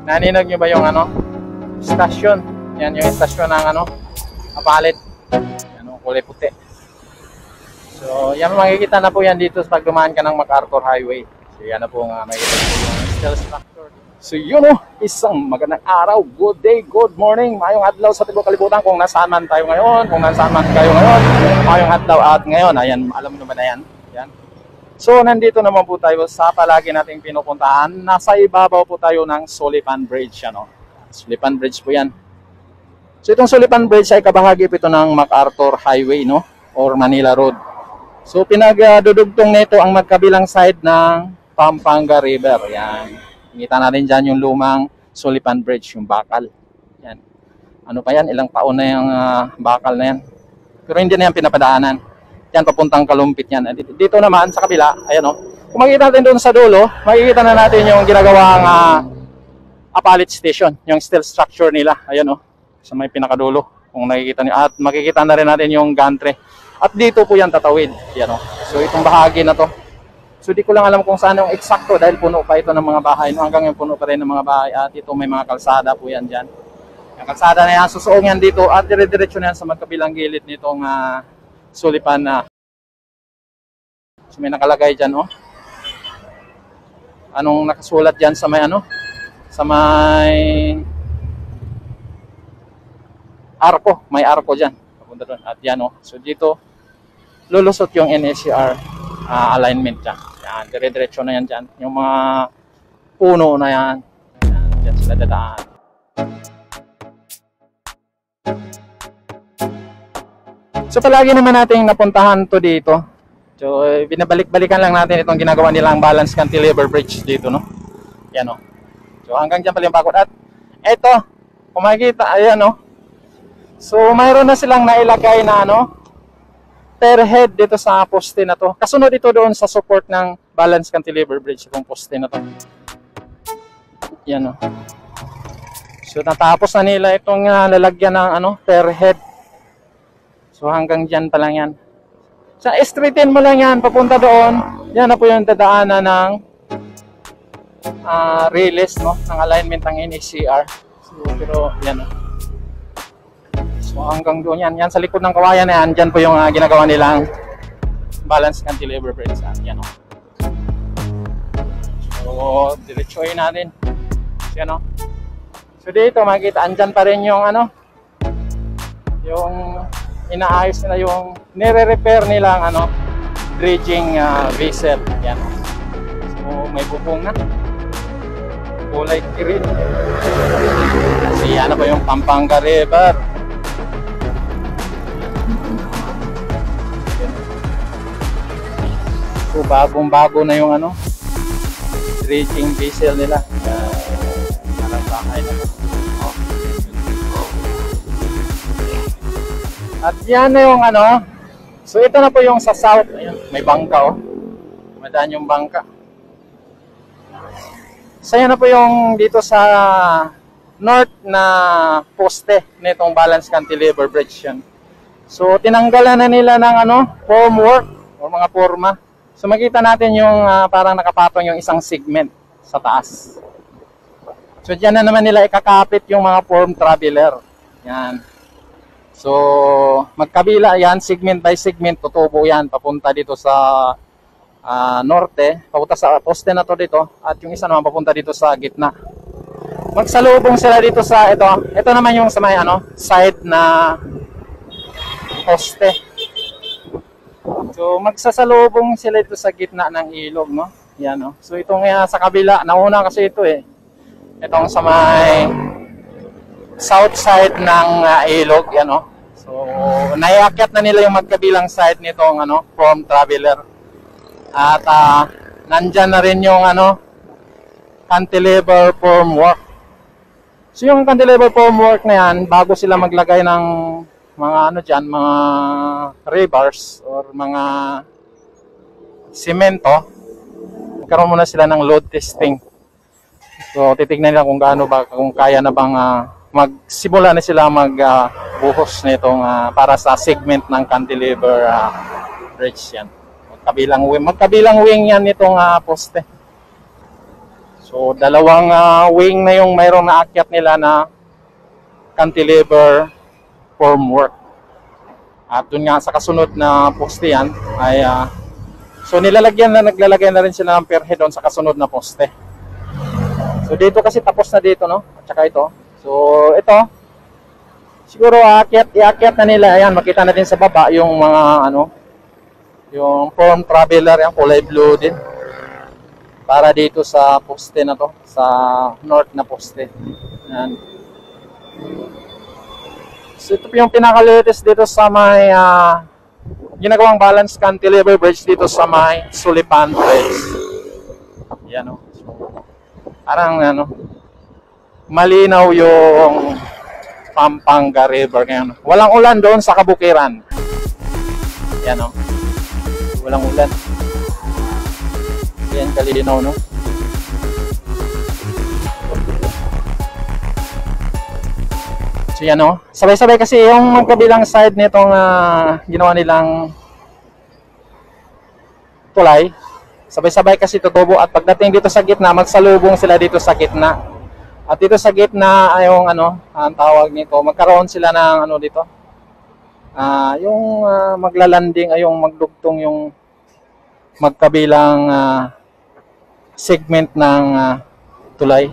Naninog nyo ba yung ano? Stasyon. Yan yung stasyon ng ano? Apalit. Yan yung kulay puti. So, yan makikita na po yan dito pag dumaan ka ng MacArthur Highway. So, yan na po nga makikita po yung steel structure. So, yun o. Isang magandang araw. Good day, good morning. Mayong adlaw sa tibok kalibutan kung nasaan man tayo ngayon. Kung nasaan man kayo ngayon. Mayong adlaw at ngayon. Ayan, alam mo naman na yan. Yan. So, nandito naman po tayo sa palagi nating pinupuntahan. Nasa ibabaw po tayo ng Sullivan Bridge. Ano? Sullivan Bridge po yan. So, itong Sullivan Bridge ay kabahagi po ito ng MacArthur Highway, no? Or Manila Road. So, pinagdudugtong nito ang magkabilang side ng Pampanga River. Yan. Kita natin dyan yung lumang Sullivan Bridge, yung bakal. Yan. Ano pa yan? Ilang taon na yung bakal na yan. Pero hindi na yan pinapadaanan. Yan, papuntang Kalumpit yan. Dito naman, sa kabila, ayan o. Kung makikita natin doon sa dulo, makikita na natin yung ginagawang Apalit Station, yung steel structure nila. Ayan o, sa may pinakadulo. Kung nakikita niyo. At makikita na rin natin yung gantry. At dito po yan tatawid. Ayan o. So, itong bahagi na to. So, di ko lang alam kung saan yung eksakto dahil puno pa ito ng mga bahay. No? Hanggang yung puno pa rin ng mga bahay. At ito may mga kalsada po yan dyan. Yung kalsada na yan, susuong yan dito. At dire-diretso na yan sa magkabilang gilid nitong Sullivan na. So may nakalagay dyan, oh. Anong nakasulat dyan sa may ano? Sa may arko. May arko dyan. Papunta doon. At yan, oh. So dito, lulusot yung NSCR alignment dyan. Yan, dire-diretso na yan dyan. Yung mga puno na yan. Yan, dyan sila dadaan. So palagi naman natin napuntahan to dito. So binabalik-balikan lang natin itong ginagawa nilang balance cantilever bridge dito, no? Yan, no? So hanggang dyan pala yung bakod. At eto, kung makikita, ayan, no? So mayroon na silang nailagay na ano, per head dito sa poste na to. Kasunod ito doon sa support ng balance cantilever bridge, itong poste na to. Yan, no? So natapos na nila itong lalagyan ng ano, per head. So hanggang dyan pa lang yan. Sa straighten mo lang yan, papunta doon. Yan na po yung dadaanan ng release, no? Ng alignment ng NHCR. So, pero yan. So hanggang doon yan. Yan sa likod ng kawayan na yan. Dyan po yung ginagawa nilang balance cantilever bridge. Yan, no? So diretsuhin natin. Yan, no? So dito makikita, andyan pa rin yung ano, yung inaayos nila, yung nire-repair nilang ano, dredging vessel. Yan. So may bubong na. Kulay green. Kasi yan na pa yung Pampanga River. So bagong-bago na yung ano, dredging vessel nila. Parang bahay na. At yan na yung ano. So ito na po yung sa south. Ayun, may bangka, oh. Madaan yung bangka. So yan na po yung dito sa north na poste nitong balance cantilever bridge yan. So tinanggalan na nila ng ano, formwork o mga forma. So makita natin yung parang nakapatong yung isang segment sa taas. So diyan na naman nila ikakapit yung mga form traveler. Yan. So, magkabila yan, segment by segment, tutubo yan, papunta dito sa norte, papunta sa poste na to dito, at yung isa naman papunta dito sa gitna. Magsalubong sila dito sa ito naman yung sa may ano, side na poste. So, magsasalubong sila dito sa gitna ng ilog, no? Yan, no? So, itong sa kabila, nauna kasi ito eh. Itong sa may south side ng ilog, yan, no? So, naiakyat na nila yung magkabilang side nitong ano, from traveler. At nandyan na rin yung ano, cantilever formwork. So, yung cantilever formwork na yan, bago sila maglagay ng mga ano dyan, mga rebars or mga semento, magkaroon muna sila ng load testing. So, titignan nila kung gaano ba, kung kaya na bang magsimula na sila magbuhos nitong para sa segment ng cantilever bridge yan. Magkabilang wing yan nitong poste. So, dalawang wing na yung mayroong naakyat nila na cantilever formwork. At dun nga sa kasunod na poste yan ay so naglalagay na rin sila ng perhe doon sa kasunod na poste. So dito kasi tapos na dito, no? At saka ito. So ito siguro iakyat na nila. Ayan, makita natin sa baba yung mga yung form traveler, yung kulay blue din. Para dito sa poste na to, sa north na poste. Ayan. So ito yung pinaka-latest dito sa may ginagawang balance cantilever bridge dito sa may Sulipan Bridge. Yan o. So, parang malinaw yung Pampanga River ngayon. Walang ulan doon sa kabukiran. Yan o. Walang ulan. Yan kalinaw, no? So yan o. Sabay-sabay kasi yung magkabilang side nitong ginawa nilang tulay. Sabay-sabay kasi tutubo at pagdating dito sa gitna, magsalubong sila dito sa gitna. At dito sa gitna ay yung ang tawag nito, magkaroon sila ng dito. Yung maglalanding ay yung magdugtong yung magkabilang segment ng tulay.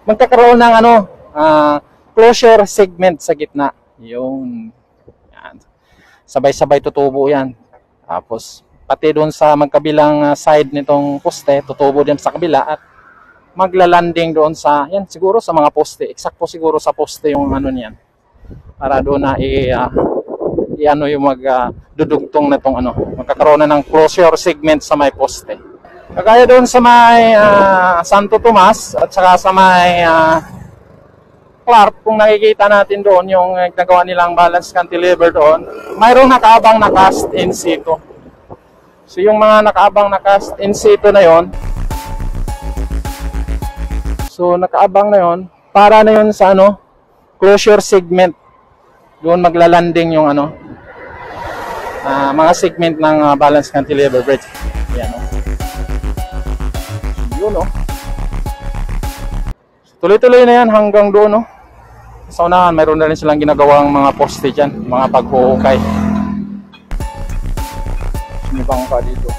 Magkakaroon ng closure segment sa gitna. Yung yan. Sabay-sabay tutubo yan. Tapos pati doon sa magkabilang side nitong poste, tutubo din sa kabila at maglalanding doon sa yan siguro sa mga poste. Eksakto siguro sa poste yung niyan. Para doon na yung magdudugtong na tong magkakaroon na ng closure segment sa may poste. Kagaya doon sa may Santo Tomas at saka sa may Clark, kung nakikita natin doon yung nagawa nilang balance cantilever doon, mayroong nakaabang na cast in situ. So yung mga nakaabang na cast in situ na yon, so nakaabang na yon, para na yon sa closure segment. Doon maglalanding yung mga segment ng balance cantilever bridge. Yan o. Yun o. Tuloy-tuloy na yan hanggang doon o. Sa unahan, mayroon na rin silang ginagawang mga poste dyan, mga paghuhukay. Sinibang ka dito.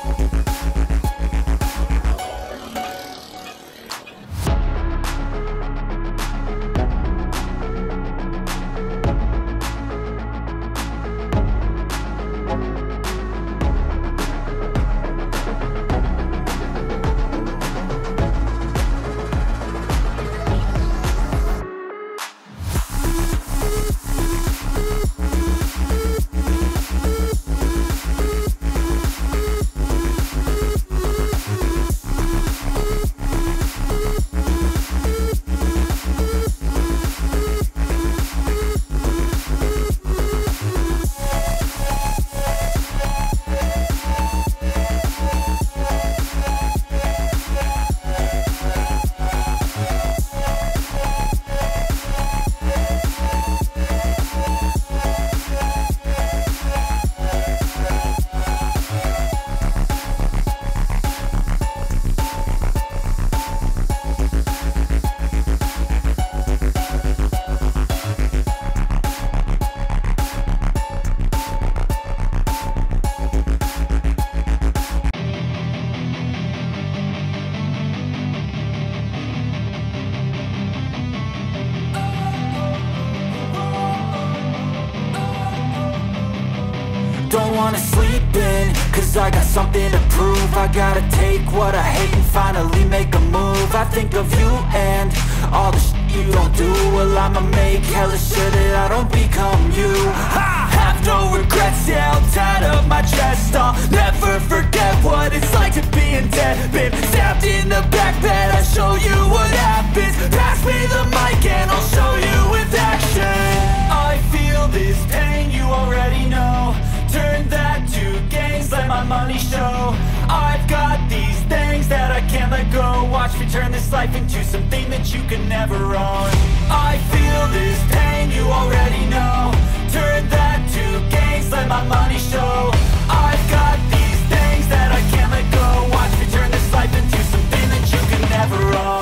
Don't wanna sleep in, cause I got something to prove. I gotta take what I hate and finally make a move. I think of you and all the shit you don't do. Well, I'ma make hella sure that I don't become you. I have no regrets, yeah, I'll tie up my chest. I'll never forget what it's like to be in debt. Been stabbed in the back bed, I'll show you what happens. Pass me the mic and I'll show you with action. I feel this pain, you already know. Turn that to gains, let my money show. I've got these things that I can't let go. Watch me turn this life into something that you can never own. I feel this pain, you already know. Turn that to gains, let my money show. I've got these things that I can't let go. Watch me turn this life into something that you can never own.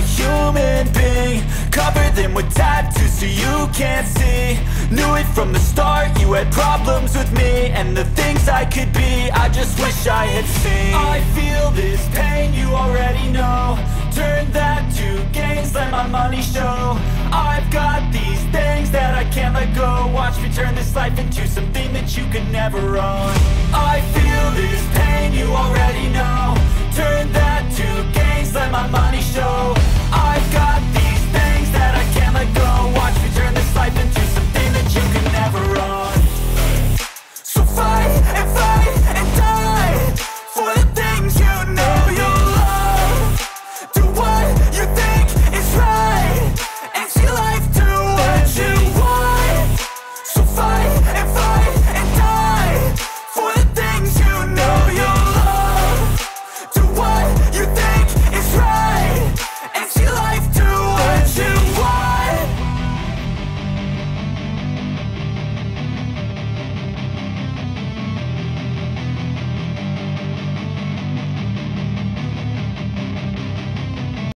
a human being. Cover them with tattoos so you can't see. Knew it from the start, you had problems with me and the things I could be, I just wish I had seen. I feel this pain, you already know. Turn that to gains, let my money show. I've got these things that I can't let go. Watch me turn this life into something that you could never own. I feel this pain, you already know. Turn that to